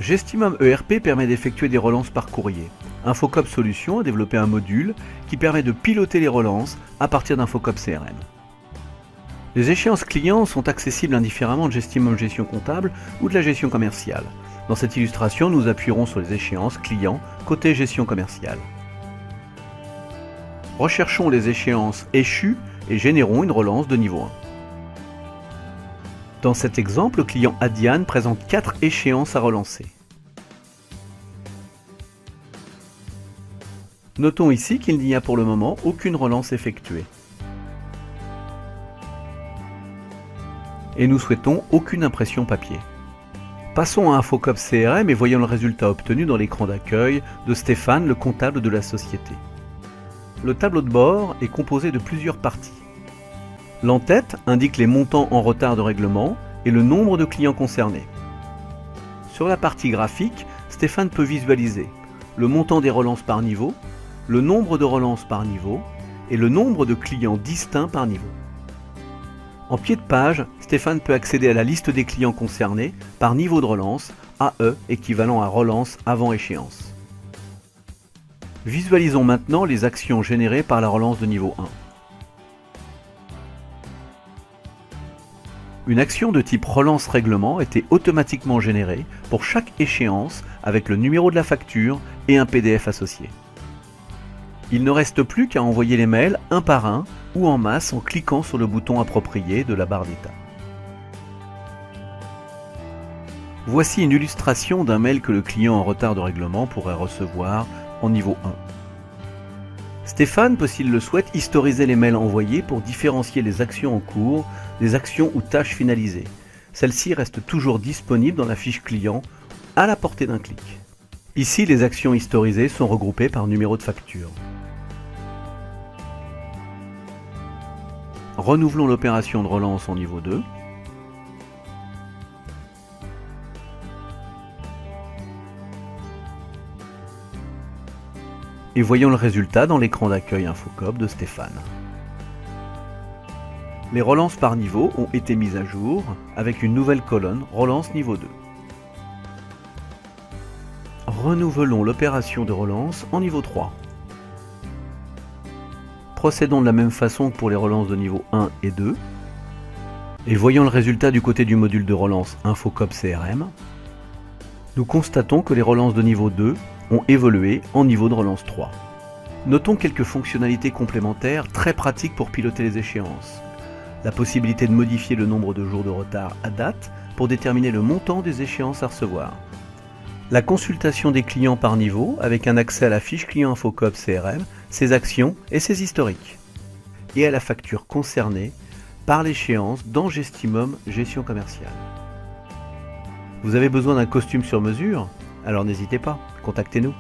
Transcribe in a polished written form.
Gestimum ERP permet d'effectuer des relances par courrier. Infocop Solutions a développé un module qui permet de piloter les relances à partir d'Infocop CRM. Les échéances clients sont accessibles indifféremment de Gestimum Gestion Comptable ou de la gestion commerciale. Dans cette illustration, nous appuierons sur les échéances clients côté gestion commerciale. Recherchons les échéances échues et générons une relance de niveau 1. Dans cet exemple, le client Adiane présente 4 échéances à relancer. Notons ici qu'il n'y a pour le moment aucune relance effectuée. Et nous souhaitons aucune impression papier. Passons à Infocop CRM et voyons le résultat obtenu dans l'écran d'accueil de Stéphane, le comptable de la société. Le tableau de bord est composé de plusieurs parties. L'en-tête indique les montants en retard de règlement et le nombre de clients concernés. Sur la partie graphique, Stéphane peut visualiser le montant des relances par niveau, le nombre de relances par niveau et le nombre de clients distincts par niveau. En pied de page, Stéphane peut accéder à la liste des clients concernés par niveau de relance, AE équivalent à relance avant échéance. Visualisons maintenant les actions générées par la relance de niveau 1. Une action de type relance règlement était automatiquement générée pour chaque échéance avec le numéro de la facture et un PDF associé. Il ne reste plus qu'à envoyer les mails un par un ou en masse en cliquant sur le bouton approprié de la barre d'état. Voici une illustration d'un mail que le client en retard de règlement pourrait recevoir en niveau 1. Stéphane peut, s'il le souhaite, historiser les mails envoyés pour différencier les actions en cours des actions ou tâches finalisées. Celles-ci restent toujours disponibles dans la fiche client à la portée d'un clic. Ici, les actions historisées sont regroupées par numéro de facture. Renouvelons l'opération de relance en niveau 2. Et voyons le résultat dans l'écran d'accueil Infocop de Stéphane. Les relances par niveau ont été mises à jour avec une nouvelle colonne Relance niveau 2. Renouvelons l'opération de relance en niveau 3. Procédons de la même façon que pour les relances de niveau 1 et 2. Et voyons le résultat du côté du module de relance Infocop CRM. Nous constatons que les relances de niveau 2 ont évolué en niveau de relance 3. Notons quelques fonctionnalités complémentaires très pratiques pour piloter les échéances. La possibilité de modifier le nombre de jours de retard à date pour déterminer le montant des échéances à recevoir. La consultation des clients par niveau avec un accès à la fiche client Infocop CRM, ses actions et ses historiques. Et à la facture concernée par l'échéance dans Gestimum Gestion Commerciale. Vous avez besoin d'un costume sur mesure? Alors n'hésitez pas, contactez-nous.